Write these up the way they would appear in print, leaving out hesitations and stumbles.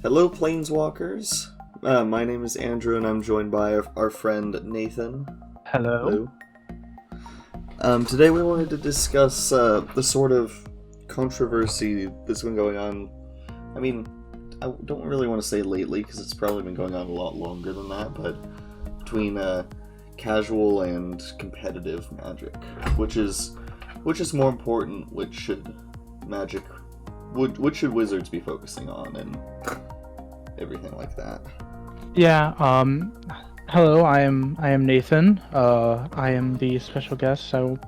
Hello, Planeswalkers. My name is Andrew, and I'm joined by our friend Nathan. Hello. Today we wanted to discuss the sort of controversy that's been going on. I mean, I don't really want to say lately, because it's probably been going on a lot longer than that, but between casual and competitive Magic, which is more important? Which should Wizards be focusing on, and everything like that? Yeah. Hello. I am Nathan. I am the special guest. So,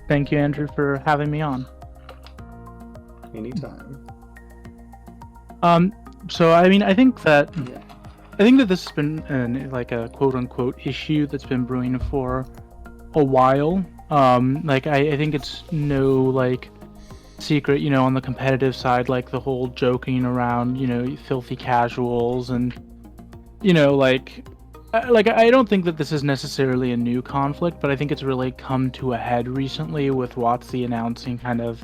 thank you, Andrew, for having me on. Anytime. So I mean, I think that this has been a quote unquote issue that's been brewing for a while. I think it's no secret, on the competitive side, the whole joking around, filthy casuals, and I don't think that this is necessarily a new conflict, but I think it's really come to a head recently with WotC announcing kind of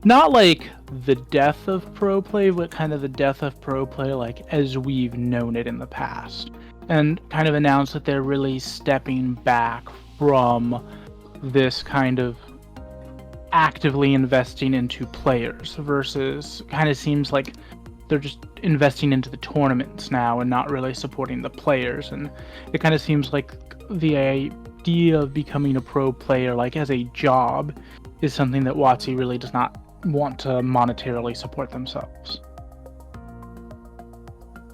not the death of pro play, but kind of the death of pro play as we've known it in the past, and kind of announced that they're really stepping back from this kind of actively investing into players versus kind of seems like they're just investing into the tournaments now and not really supporting the players. And it kind of seems like the idea of becoming a pro player as a job is something that WotC really does not want to monetarily support themselves.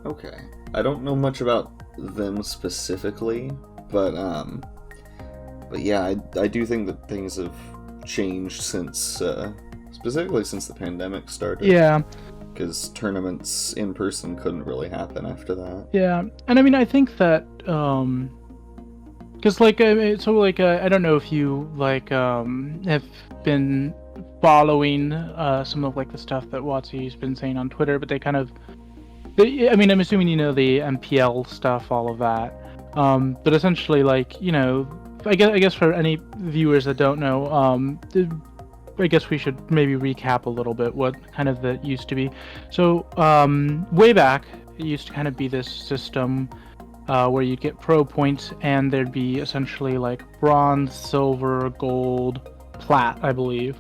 Okay. I don't know much about them specifically, but yeah, I do think that things have changed since specifically since the pandemic started. Yeah, because tournaments in person couldn't really happen after that. yeah. And I mean, I think that because I don't know if you have been following some of the stuff that WotC's been saying on Twitter, but I mean, I'm assuming the MPL stuff, all of that. But essentially, I guess for any viewers that don't know, I guess we should maybe recap a little bit what kind of that used to be. So way back, it used to kind of be this system where you'd get pro points, and there'd be essentially bronze, silver, gold, plat, I believe.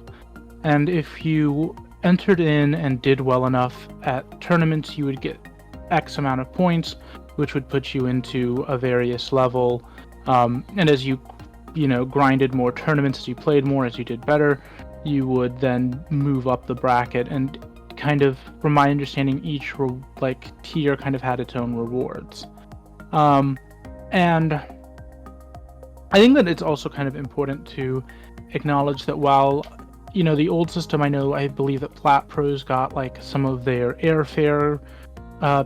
And if you entered in and did well enough at tournaments, you would get X amount of points, which would put you into a various level. And as you grinded more tournaments, as you played more, as you did better, you would then move up the bracket. And kind of, from my understanding, each tier kind of had its own rewards. And I think that it's also kind of important to acknowledge that while the old system, I believe that Plat Pros got some of their airfare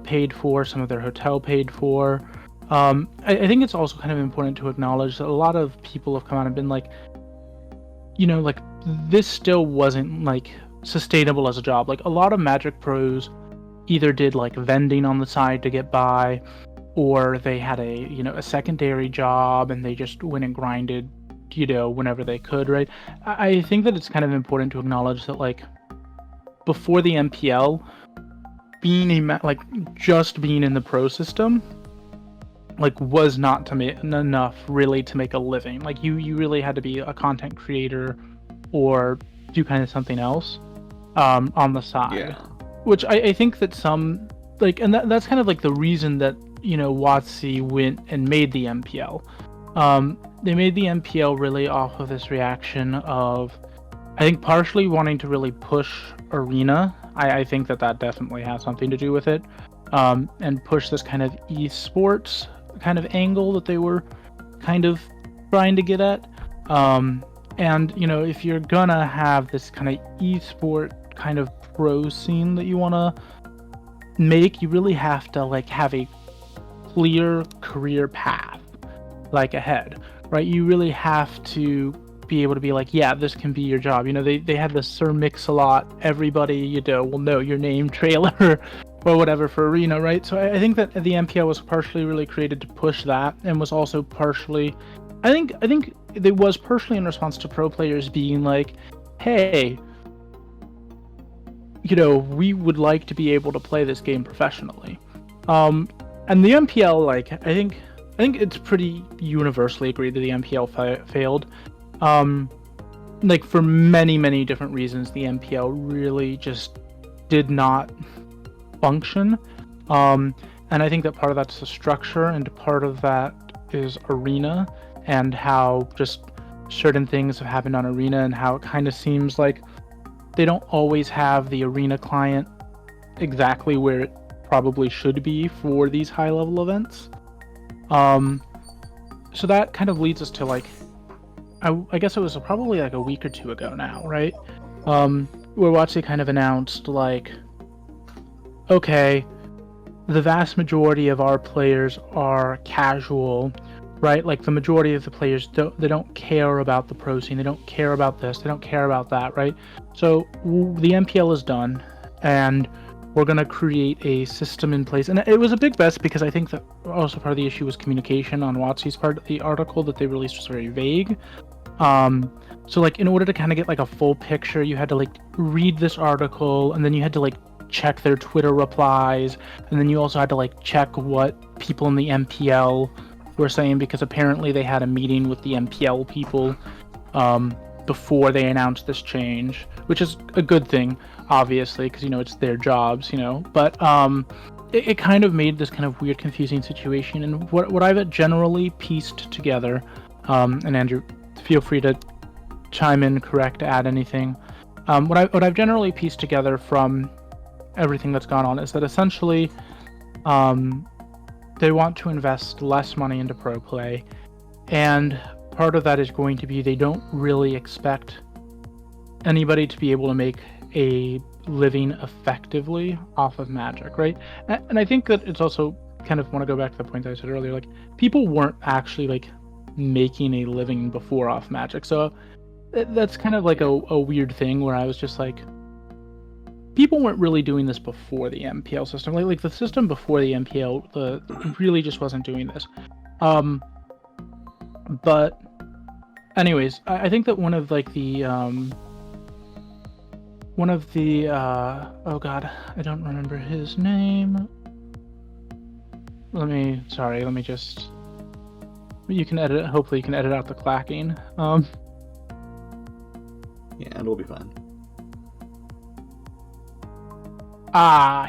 paid for, some of their hotel paid for. I think it's also kind of important to acknowledge that a lot of people have come out and been this still wasn't sustainable as a job. A lot of Magic pros either did vending on the side to get by, or they had a secondary job and they just went and grinded whenever they could, right? I think that it's kind of important to acknowledge that before the MPL, being just being in the pro system was not enough really to make a living. You really had to be a content creator or do kind of something else on the side. Yeah. Which I think that some and that's kind of the reason that WotC went and made the MPL. They made the MPL really off of this reaction of, I think, partially wanting to really push Arena. I think that definitely has something to do with it, and push this kind of esports kind of angle that they were kind of trying to get at. And if you're gonna have this kind of esport kind of pro scene that you want to make, you really have to have a clear career path ahead, right? You really have to be able to be yeah, this can be your job. They had the Sir Mix-a-Lot, everybody will know your name trailer or whatever for Arena, right? So I think that the MPL was partially really created to push that, and was also partially, I think it was partially in response to pro players being hey, we would like to be able to play this game professionally. And the MPL, like, I think it's pretty universally agreed that the MPL failed. Like, for many, many different reasons, the MPL really just did not function. And I think that part of that's the structure, and part of that is Arena, and how just certain things have happened on Arena, and how it kind of seems like they don't always have the Arena client exactly where it probably should be for these high-level events. So that kind of leads us to, like, I guess it was probably like a week or two ago now, right? Where WotC kind of announced, like, okay, the vast majority of our players are casual, right? Like, the majority of the players don't care about the pro scene, they don't care about this, they don't care about that, right? So the MPL is done, and we're going to create a system in place. And it was a big mess because I think that also part of the issue was communication on WotC's part. The article that they released was very vague. So, like, in order to kind of get, like, a full picture, you had to, like, read this article, and then you had to, like, check their Twitter replies, and then you also had to, like, check what people in the MPL were saying, because apparently they had a meeting with the MPL people before they announced this change, which is a good thing, obviously, because, it's their jobs, but it kind of made this kind of weird, confusing situation. And what I've generally pieced together, and Andrew, feel free to chime in, correct, add anything. What I've generally pieced together from everything that's gone on is that essentially they want to invest less money into pro play, and part of that is going to be they don't really expect anybody to be able to make a living effectively off of Magic, right? And I think that it's also kind of want to go back to the point that I said earlier, like, people weren't actually, like, making a living before off Magic. So that's kind of like a weird thing where I was just like, people weren't really doing this before the MPL system. Like the system before the MPL really just wasn't doing this. But anyways, I think that one of the oh god, I don't remember his name. Let me just, you can edit it, hopefully you can edit out the clacking. Yeah, and we'll be fine.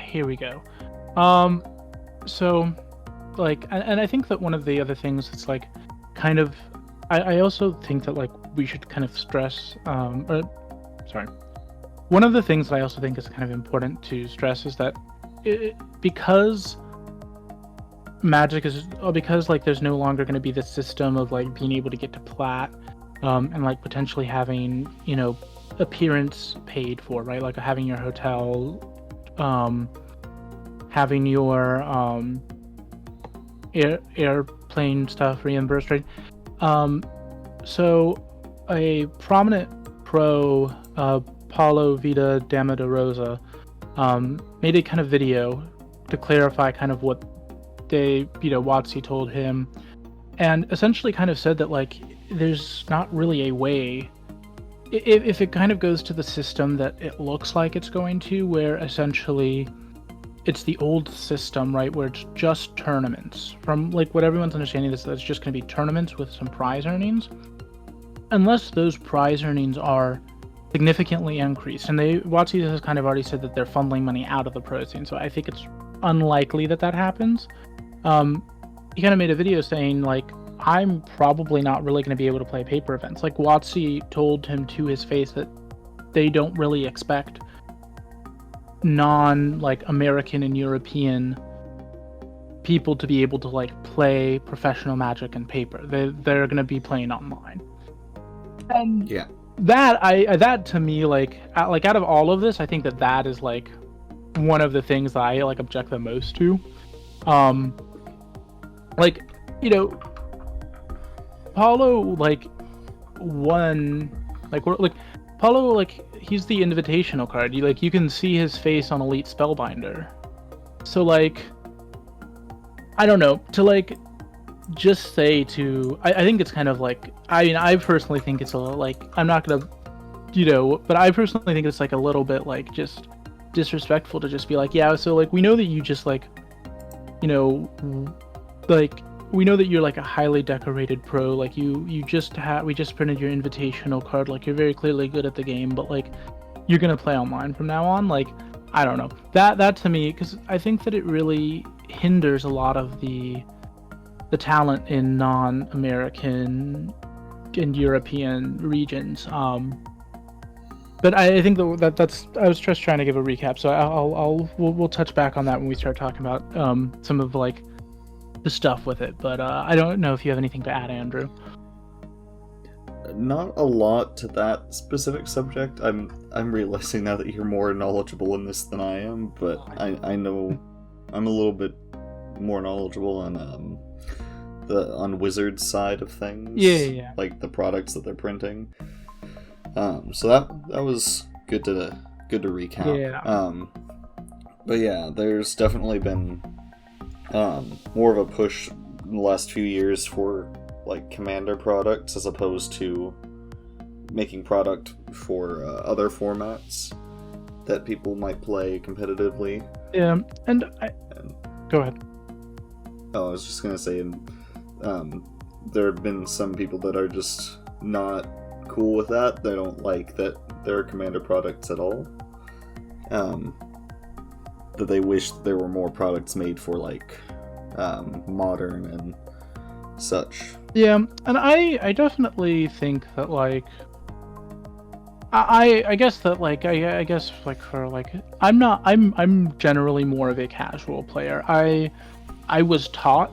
Here we go. So, like, and I think that one of the other things that's, like, kind of, I also think that, like, we should kind of stress, one of the things that I also think is kind of important to stress is that because Magic is, because, like, there's no longer going to be this system of, like, being able to get to plat, and, like, potentially having, appearance paid for, right? Like, having your hotel, having your airplane stuff reimbursed, right? So a prominent pro, Paulo Vida Dama de Rosa, made a kind of video to clarify kind of what they, WotC told him, and essentially kind of said that, like, there's not really a way, if it kind of goes to the system that it looks like it's going to, where essentially it's the old system, right, where it's just tournaments. From, like, what everyone's understanding is that it's just going to be tournaments with some prize earnings. Unless those prize earnings are significantly increased, and WotC has kind of already said that they're funneling money out of the pro scene, so I think it's unlikely that happens. He kind of made a video saying, like, I'm probably not really going to be able to play paper events. Like, WotC told him to his face that they don't really expect American and European people to be able to, like, play professional Magic and paper. They're going to be playing online. And yeah, that to me, like out of all of this, I think that is, like, one of the things that I, like, object the most to. Like, Paulo, like, won, Paulo, like, he's the invitational card. You can see his face on Elite Spellbinder. So, like, I don't know, to, like, just say to, I think it's kind of, like, I personally think it's a little, like, I'm not gonna, but I personally think it's, like, a little bit, like, just disrespectful to just be like, yeah, so like we know that you just like, you know, like we know that you're like a highly decorated pro, like we just printed your invitational card, like you're very clearly good at the game, but like you're gonna play online from now on. Like, I don't know, that to me, because I think that it really hinders a lot of the talent in non-American and European regions. But I think that's I was just trying to give a recap, so we'll touch back on that when we start talking about some of like the stuff with it. But I don't know if you have anything to add, Andrew. Not a lot to that specific subject. I'm realizing now that you're more knowledgeable in this than I am, but I know I'm a little bit more knowledgeable on on Wizard's side of things. Yeah. Like the products that they're printing. So that was good to recap. Yeah. But yeah, there's definitely been more of a push in the last few years for like Commander products as opposed to making product for other formats that people might play competitively. Yeah, and go ahead. Oh, I was just gonna say, there have been some people that are just not cool with that. They don't like that there are Commander products at all. That they wish there were more products made for like Modern and such. Yeah, and I definitely think that like I guess that like I guess like for like I'm generally more of a casual player. I was taught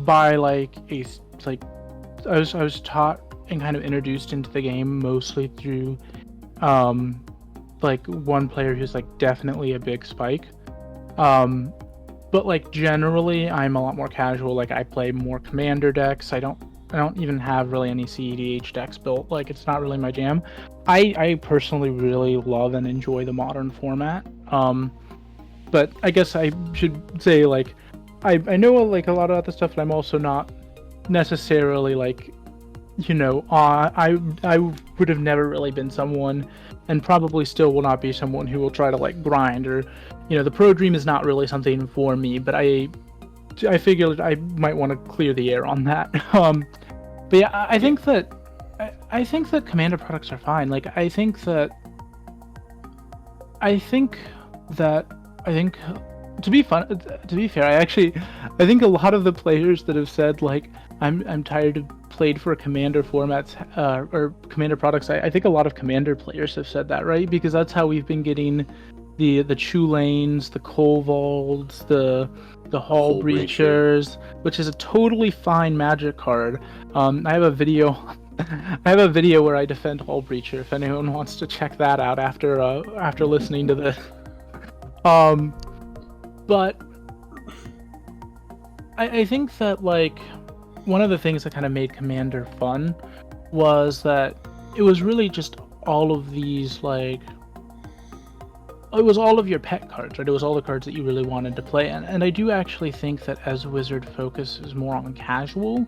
by like I was taught and kind of introduced into the game mostly through like one player who's like definitely a big Spike. But like generally I'm a lot more casual. Like I play more Commander decks. I don't even have really any CEDH decks built. Like it's not really my jam. I personally really love and enjoy the Modern format. But I guess I should say like I know like a lot about this stuff, but I'm also not necessarily like, you know, I would have never really been someone, and probably still will not be someone who will try to like grind, or, you know, the pro dream is not really something for me. But I figured I might want to clear the air on that. But yeah, I think that Commander products are fine. Like I think to be fair, I think a lot of the players that have said like I'm tired of played for Commander formats or Commander products, I think a lot of Commander players have said that, right? Because that's how we've been getting the Chulanes, the Kovolds, the Hull Breachers, which is a totally fine Magic card. I have a video where I defend Hull Breacher if anyone wants to check that out after listening to this. But I think that like one of the things that kind of made Commander fun was that it was really just all of these like, it was all of your pet cards, right? It was all the cards that you really wanted to play. And I do actually think that as Wizard focuses more on casual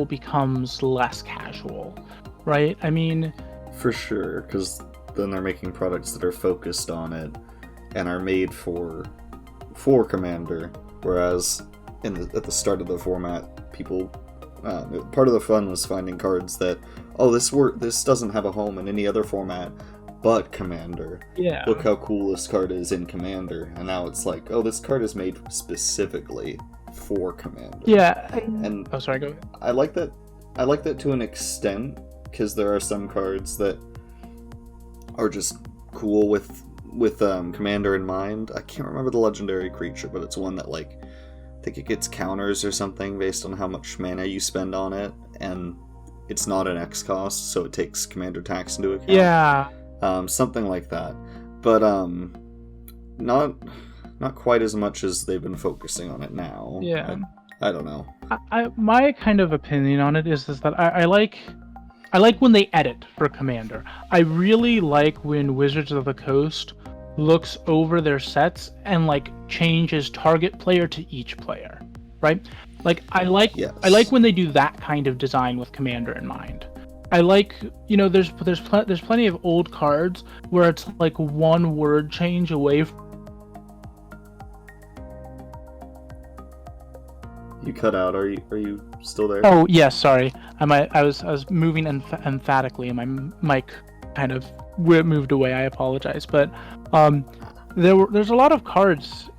becomes less casual, right? I mean, for sure, because then they're making products that are focused on it and are made for Commander, whereas at the start of the format, people part of the fun was finding cards that, oh, this doesn't have a home in any other format but Commander. Yeah. Look how cool this card is in Commander. And now it's like, oh, this card is made specifically for Commander. Yeah. And oh, sorry, go ahead. I like that to an extent, because there are some cards that are just cool with Commander in mind. I can't remember the legendary creature, but it's one that like I think it gets counters or something based on how much mana you spend on it, and it's not an X cost, so it takes Commander tax into account. Yeah. Something like that. But not quite as much as they've been focusing on it now. Yeah. I don't know. My kind of opinion on it is that I like when they edit for Commander. I really like when Wizards of the Coast looks over their sets and like changes target player to each player, right? Like I like when they do that kind of design with Commander in mind. I like, there's plenty of old cards where it's like one word change away. You cut out. Are you still there? Oh yes, sorry. I was moving emphatically, and my mic kind of moved away. I apologize, but there's a lot of cards,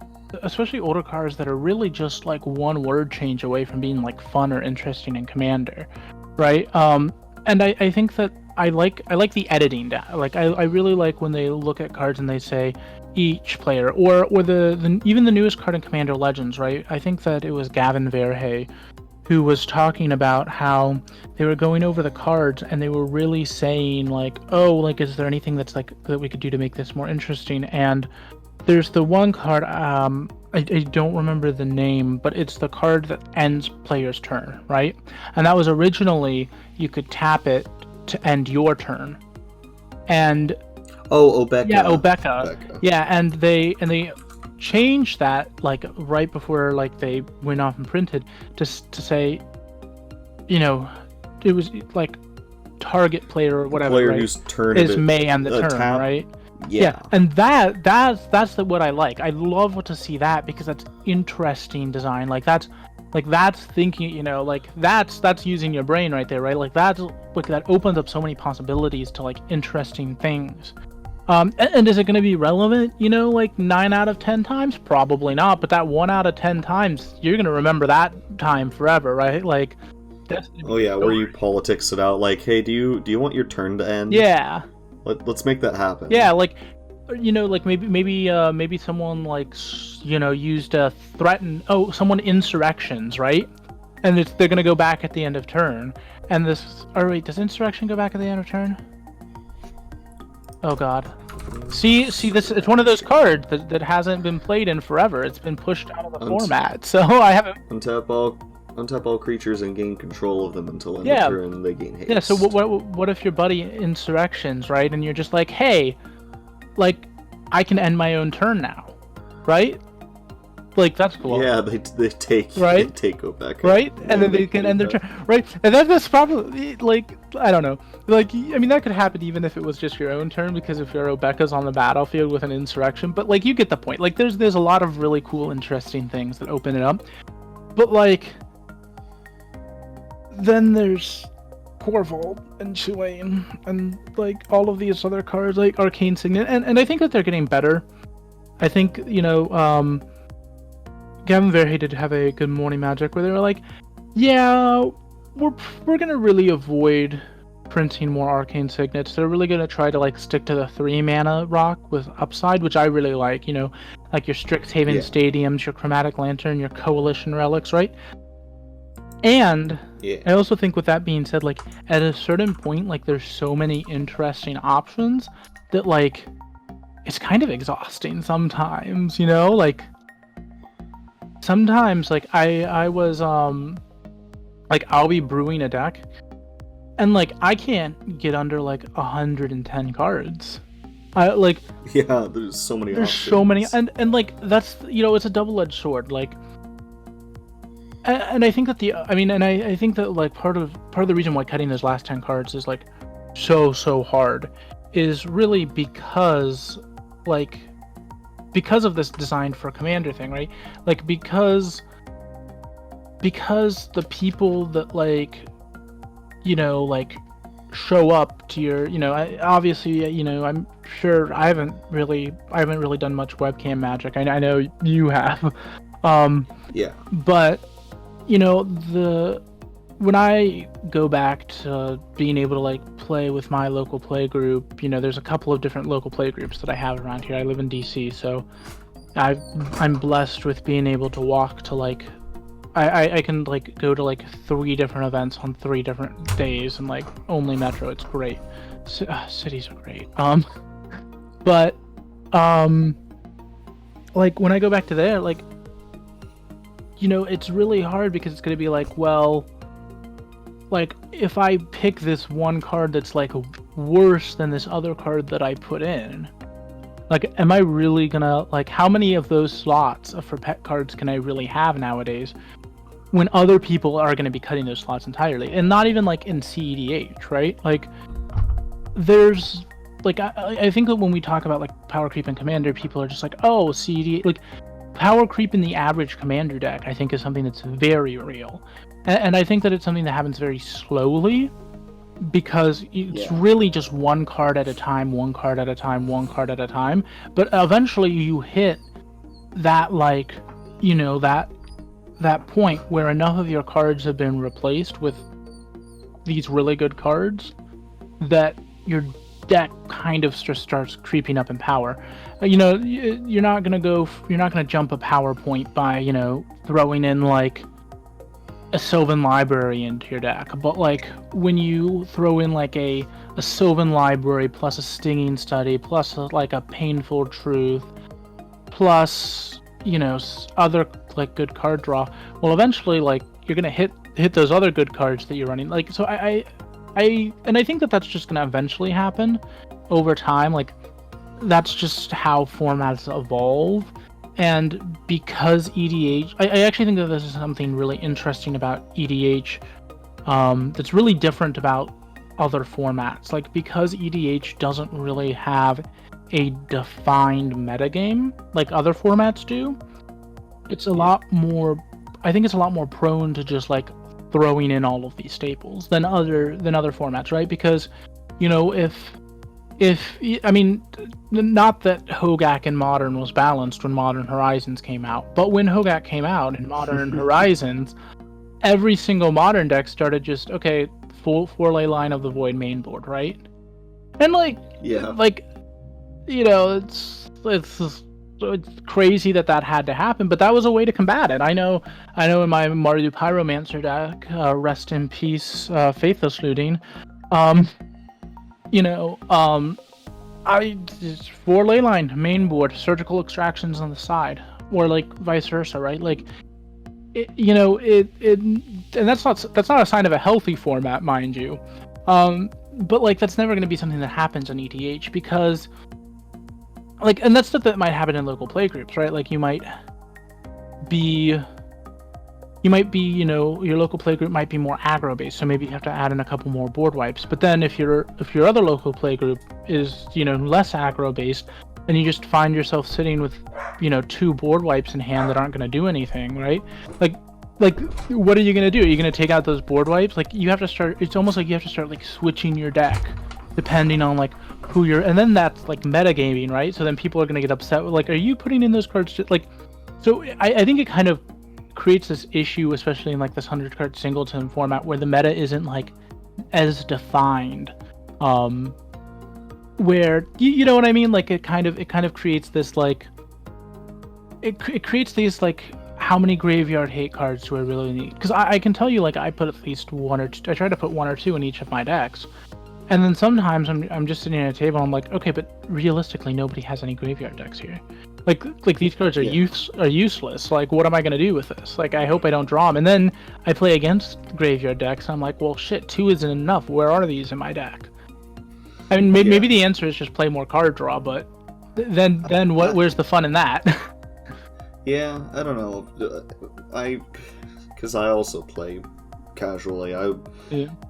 especially older cards, that are really just like one word change away from being like fun or interesting in Commander, right? And I think that I like the editing. Like I really like when they look at cards and they say each player, or the even the newest card in Commander Legends, right? I think that it was Gavin Verhey who was talking about how they were going over the cards and they were really saying like, oh, like, is there anything that's like that we could do to make this more interesting? And there's the one card, I don't remember the name, but it's the card that ends player's turn, right? And that was originally, you could tap it to end your turn. And Obeka. Yeah, Obeka. Yeah, and they changed that like right before like they went off and printed to say, it was like target player or whatever, player right, whose turn is may end the turn, tap. right? Yeah. And that's what I like. I love to see that because that's interesting design. Like that's thinking, like that's using your brain right there, right? Like that opens up so many possibilities to like interesting things. And is it going to be relevant, like 9 out of 10 times? Probably not, but that 1 out of 10 times, you're going to remember that time forever, right? Like, where you politics it out, like, hey, do you want your turn to end? Yeah. Let's make that happen. Yeah, like, like maybe someone like, used a someone insurrections, right? And they're going to go back at the end of turn. And wait, does insurrection go back at the end of turn? Oh god. See this, it's one of those cards that hasn't been played in forever. It's been pushed out of the format. So I haven't untap all creatures and gain control of them until end of turn they gain haste. Yeah, so what if your buddy insurrections, right? And you're just like, "Hey, like I can end my own turn now." Right? Like that's cool. Yeah, they take Obeka. Right? And then they can end their turn. Right? And that's probably like, I don't know. Like, I mean, that could happen even if it was just your own turn, because if your Obeka's on the battlefield with an insurrection, but like you get the point. Like there's a lot of really cool, interesting things that open it up. But like then there's Corvold and Chulain and like all of these other cards like Arcane Signet, and I think that they're getting better. I think, Gavin Verhey did have a Good Morning Magic where they were like, yeah, we're gonna really avoid printing more Arcane Signets. They're really gonna try to like stick to the 3 mana rock with upside, which I really like, like your Strixhaven Stadiums, your Chromatic Lantern, your Coalition Relics, right? And I also think, with that being said, like at a certain point, like there's so many interesting options that like it's kind of exhausting sometimes, like sometimes like I was like I'll be brewing a deck and like I can't get under like 110 cards. There's so many options. So many, and like that's, it's a double-edged sword, like, and I think that I think that like part of the reason why cutting those last 10 cards is like so hard is really because of this design for Commander thing, right? Like because the people that like show up to your, obviously, I'm sure I haven't really done much webcam magic. I know you have. But when I go back to being able to like play with my local play group, there's a couple of different local play groups that I have around here. I live in DC, so I'm blessed with being able to walk to like I can like go to like 3 different events on 3 different days and like only Metro. It's great. Cities are great. But like when I go back to there, like it's really hard because it's gonna be like, well, like if I pick this one card that's like worse than this other card that I put in, like am I really gonna, like, how many of those slots for pet cards can I really have nowadays when other people are going to be cutting those slots entirely, and not even like in CEDH, right? Like there's like I think that when we talk about like power creep and commander, people are just like, oh, CEDH, like power creep in the average commander deck, I think is something that's very real, and I think that it's something that happens very slowly, because it's really just one card at a time, one card at a time, one card at a time. But eventually you hit that, like, you know, that point where enough of your cards have been replaced with these really good cards that your deck kind of just starts creeping up in power. You know, you're not gonna jump a power point by, you know, throwing in like a Sylvan Library into your deck, but like when you throw in like a Sylvan Library plus a Stinging Study plus like a Painful Truth plus, you know, other like good card draw, well, eventually like you're gonna hit those other good cards that you're running. Like, so I think that that's just gonna eventually happen over time. Like that's just how formats evolve. And because EDH, I actually think that this is something really interesting about EDH, that's really different about other formats. Like, because EDH doesn't really have a defined metagame like other formats do, it's a lot more, I think it's a lot more prone to just like throwing in all of these staples than other formats, right? Because, you know, if I mean, not that Hogak in Modern was balanced when Modern Horizons came out, but when Hogak came out in Modern Horizons, every single Modern deck started just, okay, full Leyline of the Void main board, right? And like, like, you know, it's crazy that had to happen, but that was a way to combat it. I know in my Mardu Pyromancer deck, rest in peace, Faithless Looting, you know, I just 4 Leyline main board, surgical extractions on the side, or like vice versa, right? Like, you know, and that's not a sign of a healthy format, mind you. But like that's never going to be something that happens on ETH, because like, and that's stuff that might happen in local playgroups, right? Like you might be, you know, your local playgroup might be more aggro based, so maybe you have to add in a couple more board wipes. But then if your other local playgroup is, you know, less aggro based, then you just find yourself sitting with, you know, 2 board wipes in hand that aren't going to do anything, right? Like what are you going to do? Are you going to take out those board wipes? Like you have to start, it's almost like you have to start like switching your deck depending on like who you're, and then that's like metagaming, right? So then people are going to get upset with like, are you putting in those cards to, like, so I think it kind of creates this issue, especially in like this 100-card singleton format, where the meta isn't like as defined, where you know what I mean, like it kind of creates this like it creates these like, how many graveyard hate cards do I really need? Because I can tell you, like, I put at least 1 or 2, I try to put 1 or 2 in each of my decks, and then sometimes I'm just sitting at a table and I'm like, okay, but realistically nobody has any graveyard decks here. Like these cards are useless. Like, what am I gonna do with this? Like, I hope I don't draw them. And then I play against graveyard decks, and I'm like, well, shit, 2 isn't enough. Where are these in my deck? I mean, maybe the answer is just play more card draw, but then what? Where's the fun in that? Yeah, I don't know. Because I also play casually. I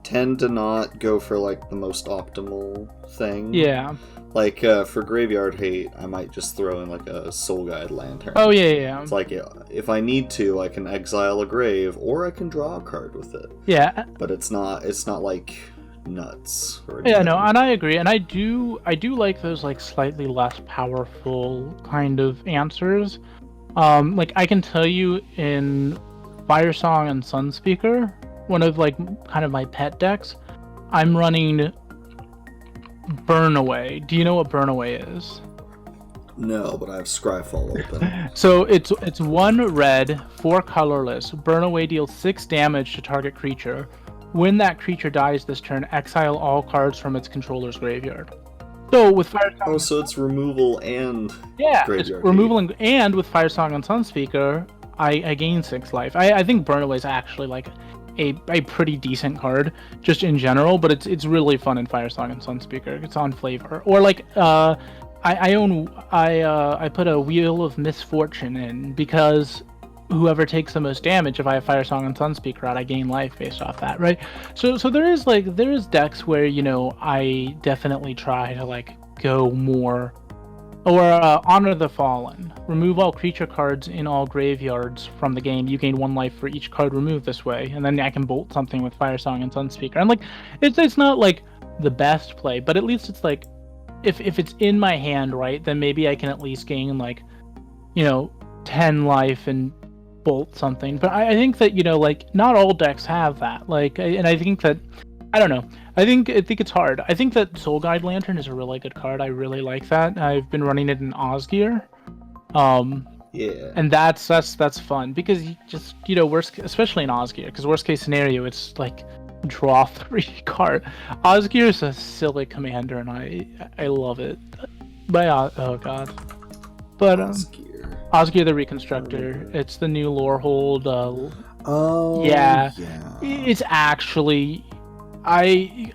tend to not go for like the most optimal thing. Yeah. Like, for Graveyard Hate, I might just throw in, like, a Soul Guide Lantern. Oh, yeah. It's like, if I need to, I can exile a grave, or I can draw a card with it. Yeah. But it's not like, nuts. Yeah, no, and I agree. And I do like those, like, slightly less powerful kind of answers. Like, I can tell you in Firesong and Sunspeaker, one of, like, kind of my pet decks, I'm running Burnaway. Do you know what Burnaway is? No, but I have Scryfall open. So it's 1 red, 4 colorless. Burnaway deals 6 damage to target creature. When that creature dies this turn, exile all cards from its controller's graveyard. So with Firesong... so it's removal and graveyard. It's removal and with Firesong and Sunspeaker, I gain 6 life. I think Burnaway is actually like a pretty decent card just in general, but it's really fun in Firesong and Sunspeaker. It's on flavor. Or like I put a Wheel of Misfortune in because whoever takes the most damage, if I have Fire Song and Sunspeaker out, I gain life based off that, right? So there is decks where, you know, I definitely try to like go more, or Honor the Fallen. Remove all creature cards in all graveyards from the game. You gain 1 life for each card removed this way, and then I can bolt something with Fire Song and Sunspeaker. And like, it's not like the best play, but at least it's like, if it's in my hand, right, then maybe I can at least gain like, you know, 10 life and bolt something. But I think that, you know, like, not all decks have that. Like, and I think that, I don't know. I think it's hard. I think that Soul Guide Lantern is a really good card. I really like that. I've been running it in Osgear. Yeah. And that's fun because you just, you know, especially in Osgear, because worst case scenario, it's like draw 3 card. Osgear is a silly commander, and I love it. But oh god. But Osgear the Reconstructor. It's the new Lorehold. Oh yeah. It's actually, I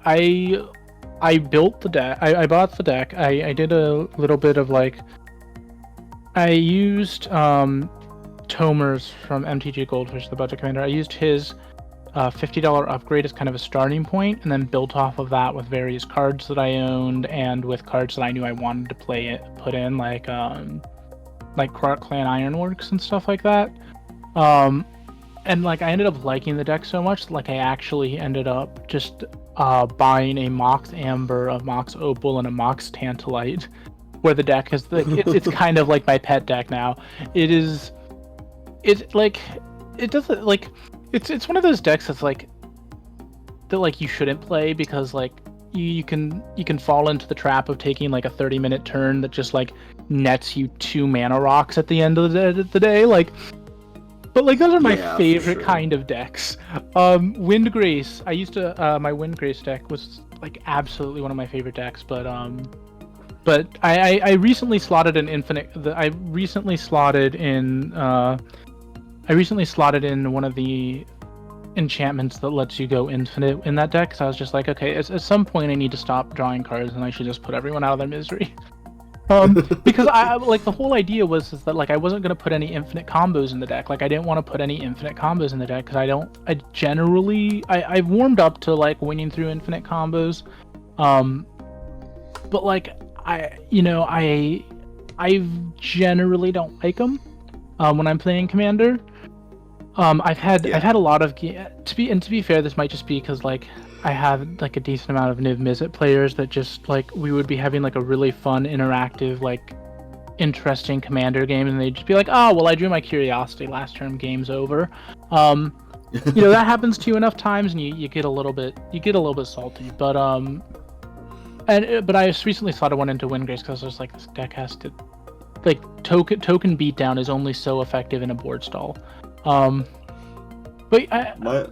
built the deck. I bought the deck. I did a little bit of like, I used Tomer's from MTG Goldfish, the budget commander. I used his $50 upgrade as kind of a starting point, and then built off of that with various cards that I owned and with cards that I knew I wanted to put in, like Clan Ironworks and stuff like that. And like, I ended up liking the deck so much, like I actually ended up just buying a Mox Amber, a Mox Opal, and a Mox Tantalite, where the deck is like, it's kind of like my pet deck now. It's one of those decks that's like, that like you shouldn't play, because like you can fall into the trap of taking like a 30-minute turn that just like nets you 2 mana rocks at the end of the day, like. But like, those are my favorite kind of decks. Windgrace. I used to my Windgrace deck was like absolutely one of my favorite decks, but I recently slotted an infinite. I recently slotted in one of the enchantments that lets you go infinite in that deck. So I was just like, okay, at some point I need to stop drawing cards, and I should just put everyone out of their misery. Because I like, the whole idea is that like I wasn't gonna put any infinite combos in the deck. Like, I didn't want to put any infinite combos in the deck because I've warmed up to like winning through infinite combos, but like I generally don't like them when I'm playing Commander. I've had a lot of to be fair, this might just be because like I have like a decent amount of Niv Mizzet players that just like, we would be having like a really fun, interactive, like interesting Commander game, and they'd just be like, oh well, I drew my Curiosity last turn, game's over. You know, that happens to you enough times, and you get a little bit salty. But but I just recently slotted one into Windgrace because I was like, this deck has to, like, token beatdown is only so effective in a board stall. But my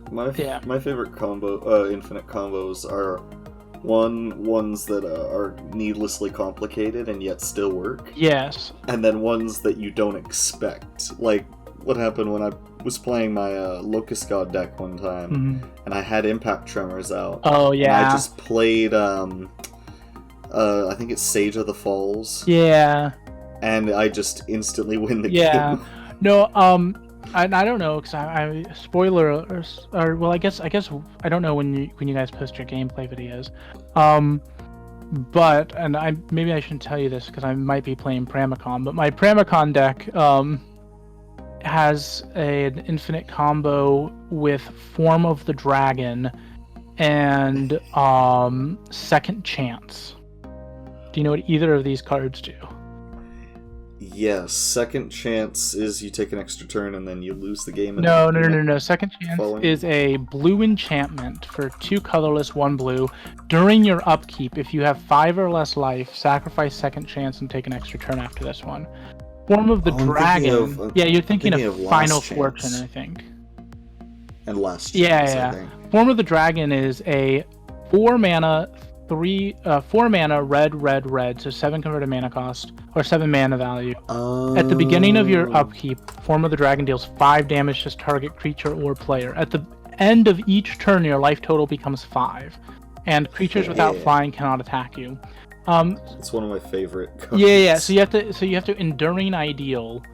favorite combo, infinite combos are ones that are needlessly complicated and yet still work. Yes. And then ones that you don't expect. Like what happened when I was playing my Locust God deck one time, and I had Impact Tremors out. Oh yeah. And I just played I think it's Sage of the Falls. Yeah. And I just instantly win the game. Yeah. No, I don't know, because I spoiler, or well, I guess I don't know when you guys post your gameplay videos, but maybe I shouldn't tell you this because I might be playing Pramicon, but my Pramicon deck has an infinite combo with Form of the Dragon and Second Chance. Do you know what either of these cards do? Yes, Second Chance is you take an extra turn and then you lose the game. No. Second Chance is a blue enchantment for 2 colorless, 1 blue. During your upkeep, if you have 5 or less life, sacrifice Second Chance and take an extra turn after this one. Form of the Dragon. You're thinking of Final Fortune, I think. And Last Chance. Yeah. I think. Form of the Dragon is a 4 mana red, so 7 converted mana cost, or 7 mana value. At the beginning of your upkeep, Form of the Dragon deals 5 damage to target creature or player. At the end of each turn, your life total becomes 5, and creatures without flying cannot attack you. It's one of my favorite cards. Yeah. So you have to Enduring Ideal,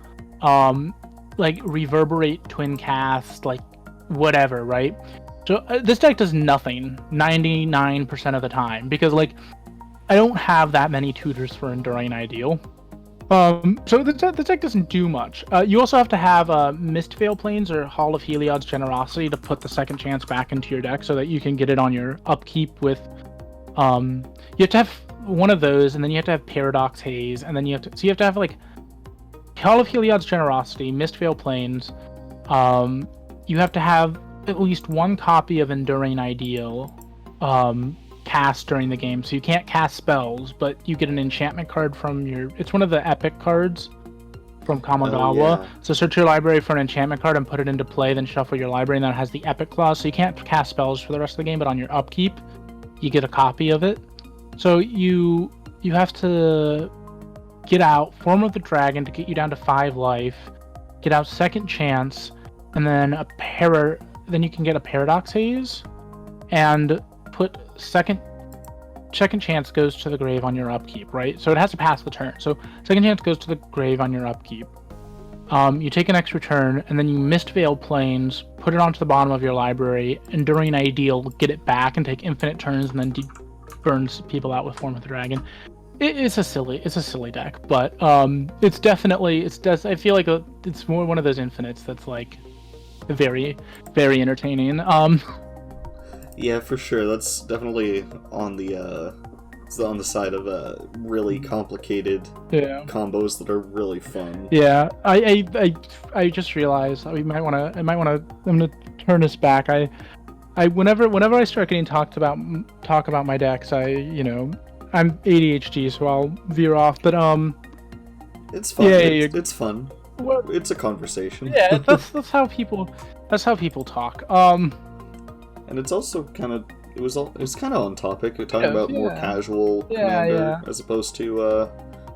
like reverberate, twin cast, like whatever, right? So this deck does nothing 99% of the time because like I don't have that many tutors for Enduring Ideal. So the deck doesn't do much. You also have to have Mistveil Plains or Hall of Heliod's Generosity to put the second chance back into your deck so that you can get it on your upkeep with. You have to have one of those, and then you have to have Paradox Haze, and then you have to have like Hall of Heliod's Generosity, Mistveil Plains. You have to have at least one copy of Enduring Ideal cast during the game, so you can't cast spells, but you get an enchantment card from your. It's one of the epic cards from Kamigawa. Oh, yeah. So search your library for an enchantment card and put it into play, then shuffle your library, and that has the epic clause. So you can't cast spells for the rest of the game, but on your upkeep, you get a copy of it. So you have to get out Form of the Dragon to get you down to 5 life, get out Second Chance, and then then you can get a Paradox Haze, and put second chance goes to the grave on your upkeep, right? So it has to pass the turn. So second chance goes to the grave on your upkeep. You take an extra turn, and then you Mistveil Plains, put it onto the bottom of your library, Enduring Ideal, get it back, and take infinite turns, and then burns people out with Form of the Dragon. It's a silly deck, but it's definitely I feel like it's more one of those infinites that's like very, very entertaining. Yeah, for sure. That's definitely on the side of really complicated combos that are really fun. Yeah, I just realized I'm gonna turn this back. Whenever I start getting talk about my decks, I'm ADHD, so I'll veer off. But it's fun. Yeah, it's fun. Well, it's a conversation. Yeah, that's how people talk. And it's also kind of it was kind of on topic. We're talking about more casual Commander as opposed to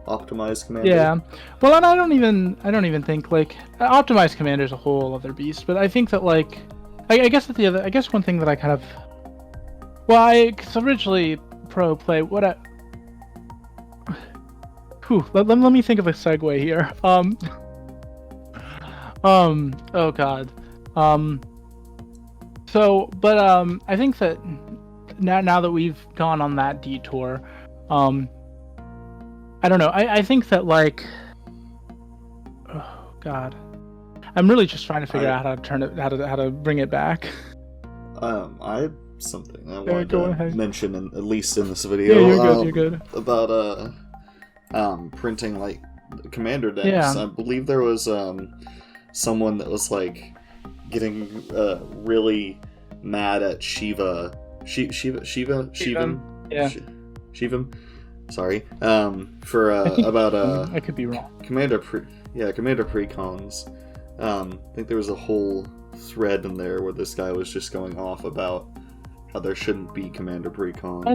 optimized Commander. Yeah, well, and I don't even think like optimized Commander is a whole other beast. But I think that like I guess one thing that I kind of cause originally pro play let me think of a segue here. Oh god. I think that now that we've gone on that detour, I don't know. I think that like, oh god, I'm really just trying to figure out how to turn it, how to bring it back. I have something I wanted to mention, at least in this video. Yeah, you're good. About printing like Commander decks. Yeah. I believe there was someone that was like getting really mad at Shivam. Yeah. Shivam. Sorry. For about I could be wrong. Commander Precons. I think there was a whole thread in there where this guy was just going off about how there shouldn't be Commander Precons.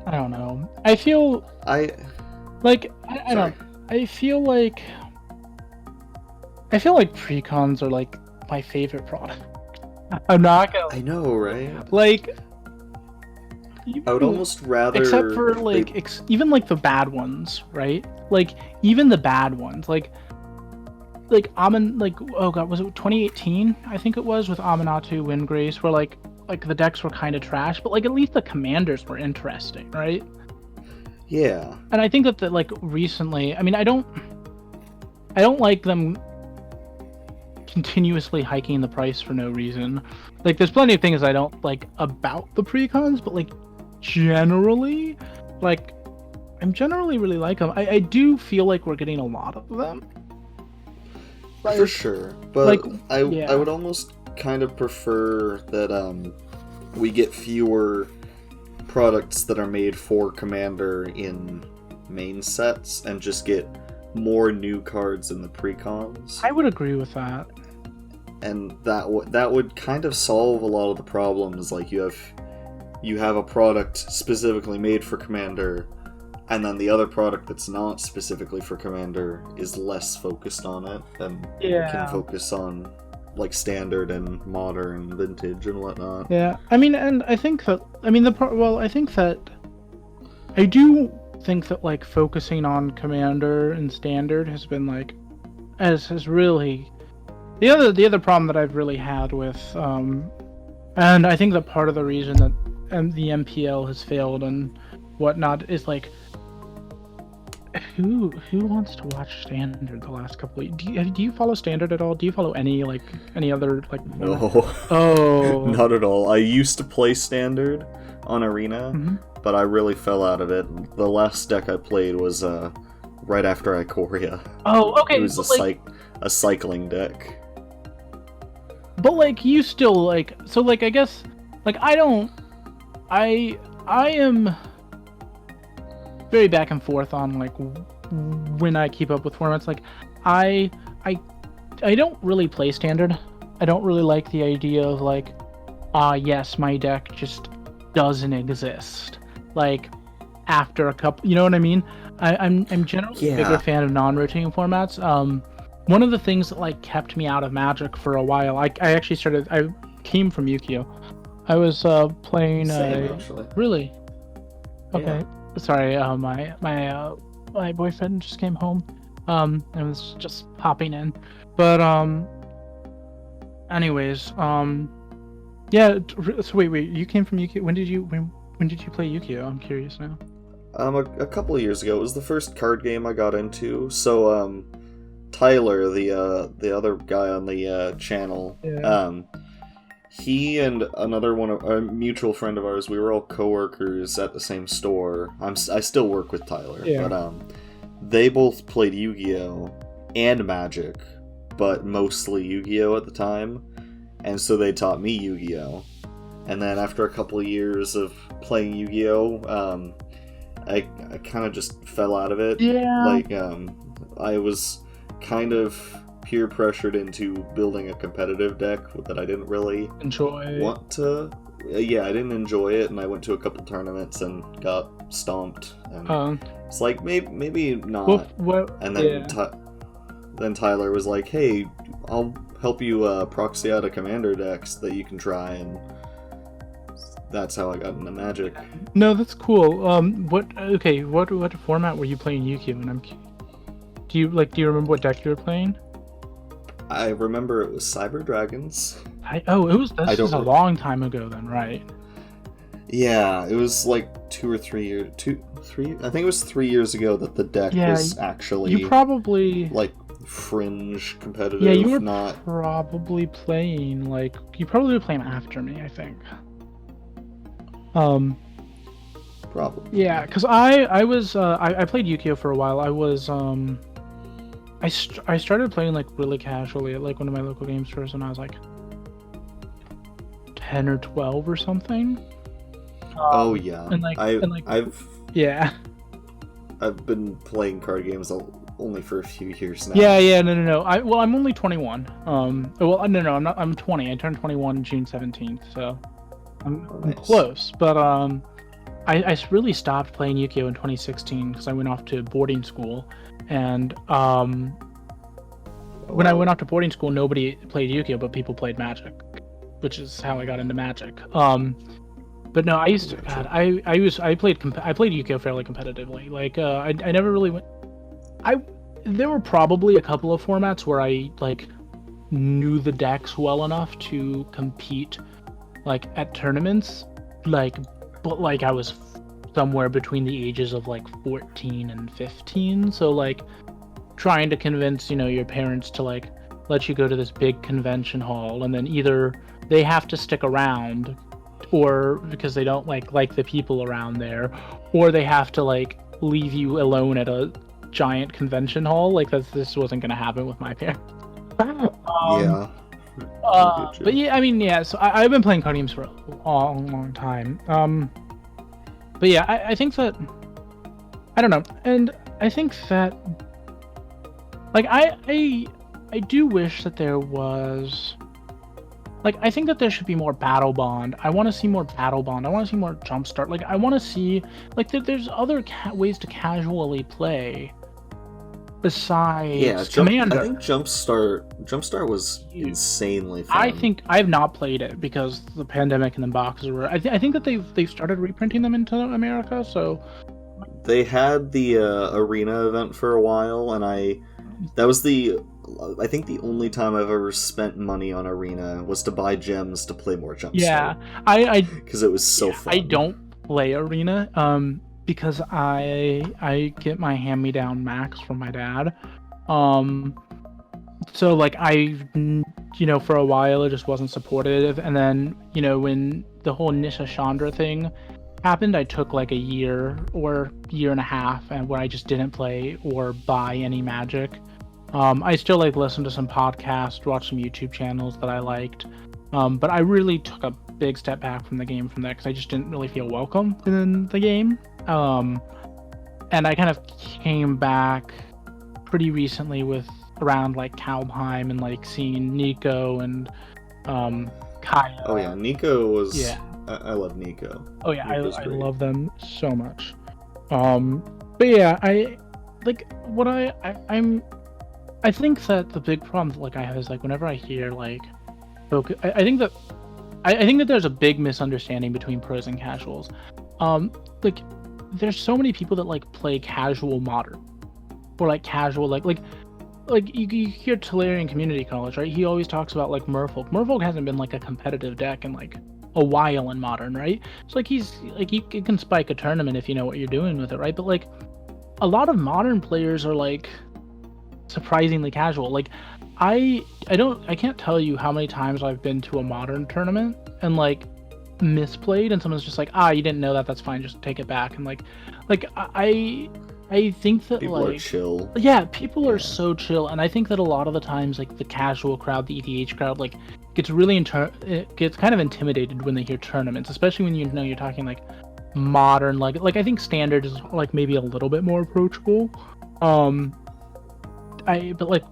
I don't know. I feel I feel like Precons are like my favorite product. I'm not gonna. I know, right? Like, I would almost rather, except for like even like the bad ones, right? Like even the bad ones, like oh god, was it 2018? I think it was, with Aminatu Windgrace, where like the decks were kind of trash, but like at least the commanders were interesting, right? Yeah. And I think that like recently, I mean, I don't like them continuously hiking the price for no reason. Like there's plenty of things I don't like about the Precons, but like generally, like I'm generally really like them. I do feel like we're getting a lot of them. Like, for sure. But I would almost kind of prefer that we get fewer products that are made for Commander in main sets and just get more new cards in the Precons. I would agree with that. And that would kind of solve a lot of the problems. Like you have a product specifically made for Commander, and then the other product that's not specifically for Commander is less focused on it and can focus on like standard and modern, vintage and whatnot. Yeah, I mean, and I think that I do think that like focusing on Commander and standard has been like has really the other problem that I've really had with and I think that part of the reason that the MPL has failed and whatnot is like who wants to watch Standard the last couple of do you follow Standard at all? Do you follow any other like No. Oh. Not at all. I used to play Standard on Arena, but I really fell out of it. The last deck I played was right after Ikoria. Oh, okay. It was a cycling deck. But like you still like so like I guess like I am very back and forth on like when I keep up with formats. Like I don't really play Standard. I don't really like the idea of like yes, my deck just doesn't exist. Like after a couple, you know what I mean? I'm generally a bigger fan of non-rotating formats. One of the things that like kept me out of Magic for a while, I came from Yu-Gi-Oh! I was playing Same, actually. Really? Okay. Yeah. Sorry, my boyfriend just came home. I was just popping in. But anyways, yeah, so wait, you came from Yu-Gi-Oh! When did you play Yu-Gi-Oh? I'm curious now. A couple of years ago. It was the first card game I got into. So Tyler, the other guy on the channel, he and another one of a mutual friend of ours, we were all co-workers at the same store. I still work with Tyler, but they both played Yu-Gi-Oh! And Magic, but mostly Yu-Gi-Oh! At the time, and so they taught me Yu-Gi-Oh! And then after a couple of years of playing Yu-Gi-Oh!, I kind of just fell out of it. Yeah. Like, I was kind of peer pressured into building a competitive deck that I didn't really want to. Yeah, I didn't enjoy it, and I went to a couple tournaments and got stomped. And it's like maybe not. And then then Tyler was like, "Hey, I'll help you proxy out a commander decks that you can try," and that's how I got into Magic. No, that's cool. What format were you playing Yu-Gi-Oh? And do you remember what deck you were playing? I remember it was Cyber Dragons. This was a long time ago then, right? Yeah, it was like 2 or 3 years. I think it was 3 years ago that the deck was actually. You probably like fringe competitive. Yeah, you were not probably playing you probably were playing after me, I think. Probably. Yeah, because I played Yu-Gi-Oh! For a while. I was I started playing like really casually at like one of my local game stores when I was like 10 or 12 or something. Oh yeah. I've been playing card games only for a few years now. Yeah, no. I'm only 21. I'm 20. I turned 21 June 17th, so I'm close. But I really stopped playing Yu-Gi-Oh! In 2016 because I went off to boarding school, and when I went off to boarding school, nobody played Yu-Gi-Oh! But people played Magic, which is how I got into Magic. But no, I used to. God, I played Yu-Gi-Oh! Fairly competitively. Like I never really went. There were probably a couple of formats where I like knew the decks well enough to compete like at tournaments, but I was somewhere between the ages of like 14 and 15, so like trying to convince your parents to like let you go to this big convention hall, and then either they have to stick around or because they don't like the people around there, or they have to like leave you alone at a giant convention hall. This wasn't going to happen with my parents. But yeah, I mean, yeah, so I've been playing card games for a long time. But yeah, I think that, I don't know, and I think that, I do wish that there was, I think that there should be more Battle Bond. I want to see more Battle Bond. I want to see more Jumpstart. I want to see, there's other ways to casually play besides Commander. I think Jumpstart was insanely fun. I think I've not played it because the pandemic and the boxes were. I think that they've started reprinting them into America. So they had the arena event for a while, and I That was I think the only time I've ever spent money on Arena was to buy gems to play more Jumpstart. Yeah, because it was so fun. I don't play Arena, because I get my hand-me-down Max from my dad. So like for a while it just wasn't supportive, and then when the whole Nisha Chandra thing happened, I took like a year or year and a half and where I just didn't play or buy any Magic. I still like listen to some podcasts, watch some YouTube channels that I liked, but I really took a big step back from the game from there because I just didn't really feel welcome in the game. And I kind of came back pretty recently with around like Kalbheim and like seeing Nico and Kaya. Oh yeah, Nico was. Yeah. I love Nico. Oh yeah, I love them so much. But yeah, I think that the big problem that like I have is like whenever I hear like I think that there's a big misunderstanding between pros and casuals. Like there's so many people that like play casual modern or like casual like you hear Tolarian Community College, right? He always talks about like Merfolk. Merfolk hasn't been like a competitive deck in like a while in modern, right? So like he's like you can spike a tournament if you know what you're doing with it, right? But like a lot of modern players are like surprisingly casual. Like I can't tell you how many times I've been to a modern tournament and like misplayed and someone's just like, you didn't know that, that's fine, just take it back. And like I think that people are chill. Yeah, people are so chill, and I think that a lot of the times like the casual crowd, the EDH crowd, like gets really it gets kind of intimidated when they hear tournaments, especially when you're talking like modern, like I think standard is like maybe a little bit more approachable. But like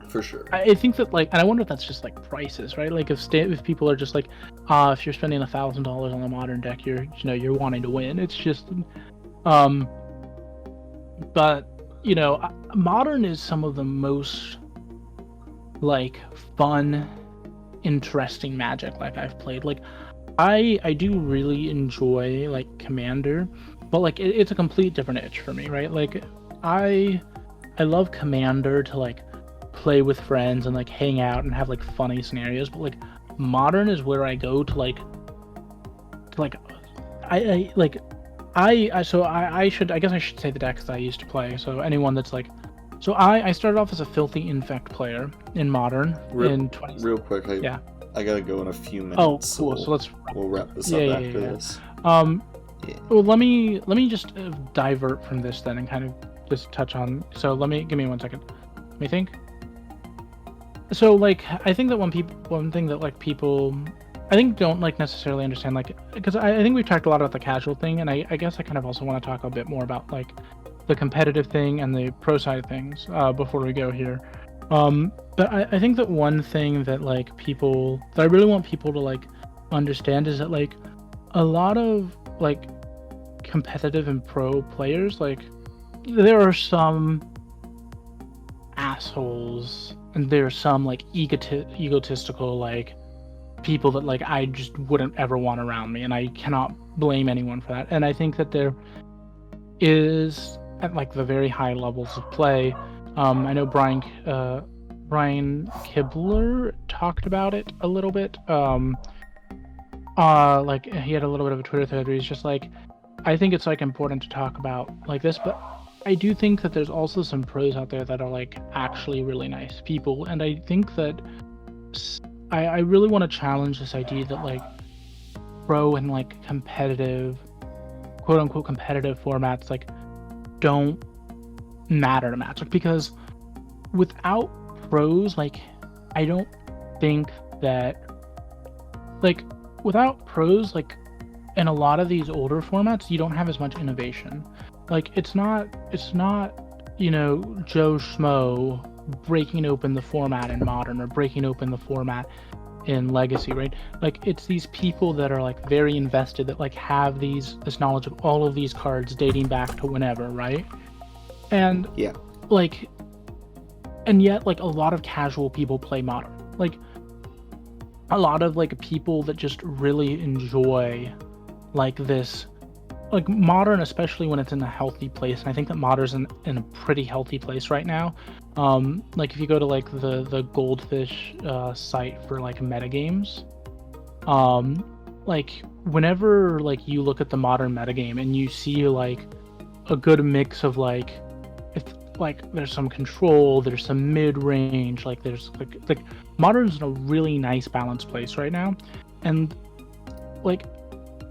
for sure, I think that like, and I wonder if that's just like prices, right? Like if people are just like, if you're spending $1,000 on a modern deck, you're wanting to win. It's just, but modern is some of the most like fun, interesting Magic like I've played. Like I do really enjoy like Commander, but like it's a complete different itch for me, right? Like I love Commander to like play with friends and like hang out and have like funny scenarios, but like modern is where I go to like I guess I should say the decks that I used to play. So anyone that's like, so I started off as a filthy infect player in modern in 20. Real quick, I gotta go in a few minutes. Oh, cool. So we'll wrap this up after this. Well, let me just divert from this then and kind of just touch on. So give me 1 second. Let me think. So like I think that one thing that like people I think don't like necessarily understand, like, because I think we've talked a lot about the casual thing, and I guess I kind of also want to talk a bit more about like the competitive thing and the pro side things before we go here. But I think that one thing that like I really want people to like understand is that like a lot of like competitive and pro players, like there are some assholes and there are some like egotistical like people that like I just wouldn't ever want around me, and I cannot blame anyone for that. And I think that there is at like the very high levels of play. I know Brian Kibler talked about it a little bit. Like he had a little bit of a Twitter thread where he's just like, I think it's like important to talk about like this, but I do think that there's also some pros out there that are like actually really nice people, and I think that I really want to challenge this idea that like pro and like competitive, quote unquote competitive formats like don't matter to Magic, because without pros, like I don't think that like without pros, like in a lot of these older formats you don't have as much innovation. Like it's not Joe Schmo breaking open the format in modern or breaking open the format in legacy, right? Like it's these people that are like very invested, that like have this knowledge of all of these cards dating back to whenever, right? And yeah, like, and yet like a lot of casual people play modern. Like a lot of like people that just really enjoy like this, like modern, especially when it's in a healthy place. And I think that modern's in a pretty healthy place right now, Like if you go to like the Goldfish site for like metagames, like whenever like you look at the modern metagame and you see like a good mix of like, it's like there's some control, there's some mid-range, like there's like modern's in a really nice balanced place right now, and like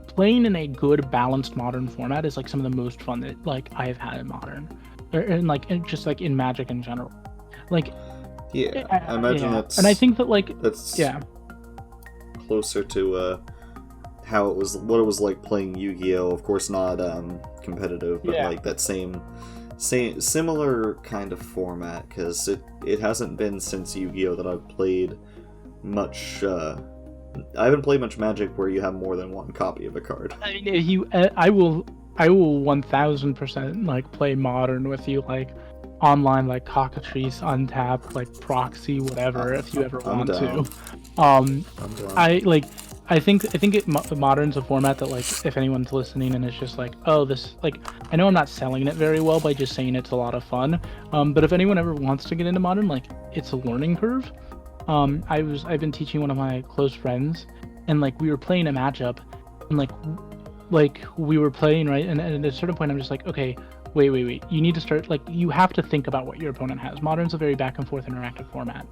playing in a good balanced modern format is like some of the most fun that like I've had in modern, and like just like in Magic in general. Like Yeah, I imagine that's, and I think that like that's closer to what it was like playing Yu-Gi-Oh. Of course, not competitive, but like that same similar kind of format, because it hasn't been since Yu-Gi-Oh that I've played much. I haven't played much Magic where you have more than one copy of a card. I mean, if I will 1000% like play modern with you, like online, like cockatrice, untap, like proxy, whatever, if you ever want to. I think modern's a format that like if anyone's listening and it's just like, oh, this, like, I know I'm not selling it very well by just saying it's a lot of fun, but if anyone ever wants to get into modern, like, it's a learning curve. I've been teaching one of my close friends, and like we were playing a matchup, and like we were playing, right, and at a certain point I'm just like, okay, wait, you need to start, like, you have to think about what your opponent has. Modern's a very back and forth interactive format.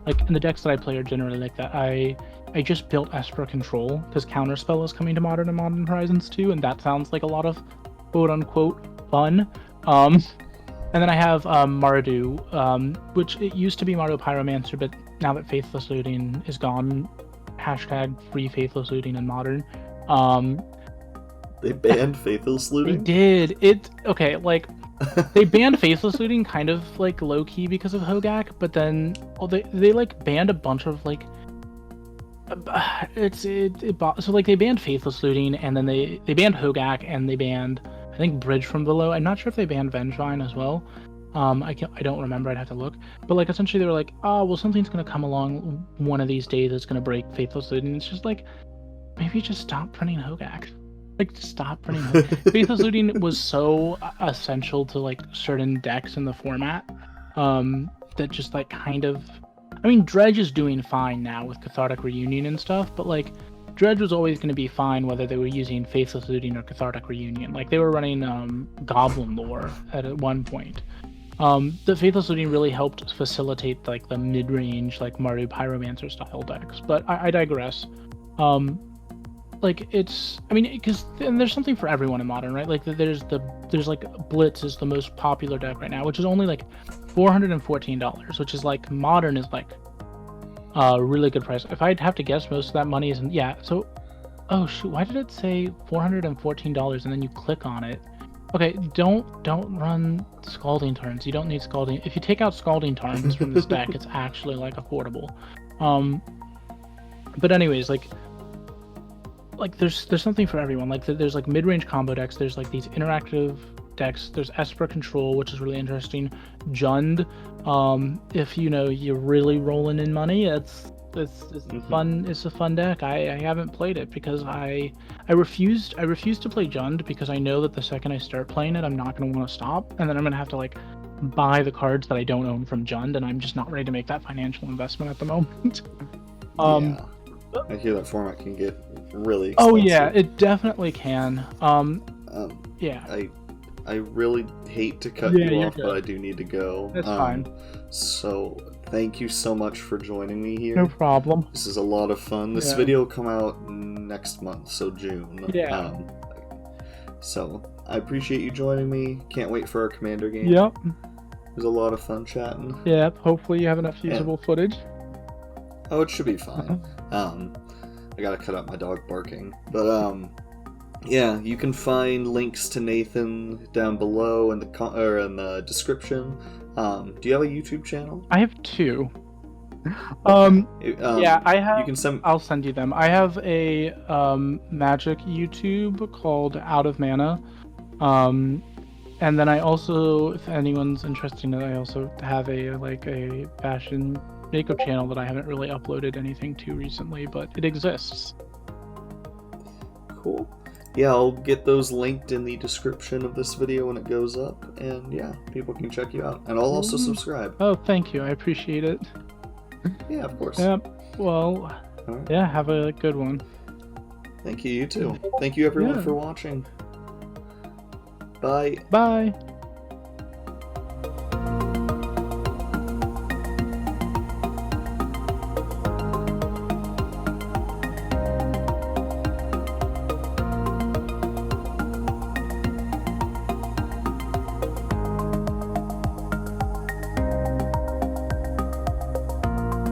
Like in the decks that I play are generally like that. I just built Esper Control because Counterspell is coming to Modern and Modern Horizons 2, and that sounds like a lot of quote unquote fun. And then I have Mardu, which it used to be Mardu Pyromancer, but now that Faithless Looting is gone, hashtag free Faithless Looting in Modern. They banned Faithless Looting? They did. Okay, like, they banned Faithless Looting kind of, like, low-key because of Hogak, but then, well, they like, banned a bunch of, like, so, like, they banned Faithless Looting, and then they banned Hogak, and they banned, I think, Bridge from Below. I'm not sure if they banned Vengevine as well. I don't remember, I'd have to look. But, like, essentially they were like, oh, well, something's gonna come along one of these days that's gonna break Faithless Looting. It's just like, maybe just stop printing Hogak. Like, stop printing Hogak. Faithless Looting was so essential to, like, certain decks in the format, that just, like, kind of... I mean, Dredge is doing fine now with Cathartic Reunion and stuff, but, like, Dredge was always going to be fine whether they were using Faithless Looting or Cathartic Reunion. Like, they were running Goblin Lore at one point. The Faithless Looting really helped facilitate, like, the mid-range, like, Mardu Pyromancer style decks, but I digress. Like, it's, I mean, because there's something for everyone in Modern, right? Like, there's like, Blitz is the most popular deck right now, which is only, like, $414, which is, like, Modern is, like, a really good price. If I'd have to guess, most of that money isn't, yeah, so, oh, shoot, why did it say $414 and then you click on it? Okay, don't run Scalding Tarns. You don't need Scalding. If you take out Scalding Tarns from this deck, it's actually, like, affordable. But anyways, like there's something for everyone. Like, there's like mid-range combo decks, there's like these interactive decks, there's Esper Control, which is really interesting. Jund, if you know you're really rolling in money, it's fun. It's a fun deck. I haven't played it because I refused to play Jund because I know that the second I start playing it, I'm not going to want to stop, and then I'm going to have to like buy the cards that I don't own from Jund, and I'm just not ready to make that financial investment at the moment. Yeah. I hear that format can get really expensive. Oh yeah, it definitely can. Yeah. I really hate to cut you off, but I do need to go. That's fine. So thank you so much for joining me here. No problem. This is a lot of fun. This video will come out next month, so June. Yeah. So I appreciate you joining me. Can't wait for our Commander game. Yep. It was a lot of fun chatting. Yep. Hopefully you have enough usable footage. Oh, it should be fine. I gotta cut out my dog barking. But, yeah, you can find links to Nathan down below in the description. Do you have a YouTube channel? I have two. Yeah, I have. You can I'll send you them. I have a Magic YouTube called Out of Mana. And then I also, if anyone's interested in it, I also have a fashion makeup channel that I haven't really uploaded anything to recently, but it exists. Cool. yeah, I'll get those linked in the description of this video when it goes up, and yeah, people can check you out. And I'll also subscribe. Oh, thank you. I appreciate it. Yeah, of course. Yep. Well, Alright. yeah, have a good one. Thank you, you too. Thank you everyone Yeah. for watching. Bye. Bye.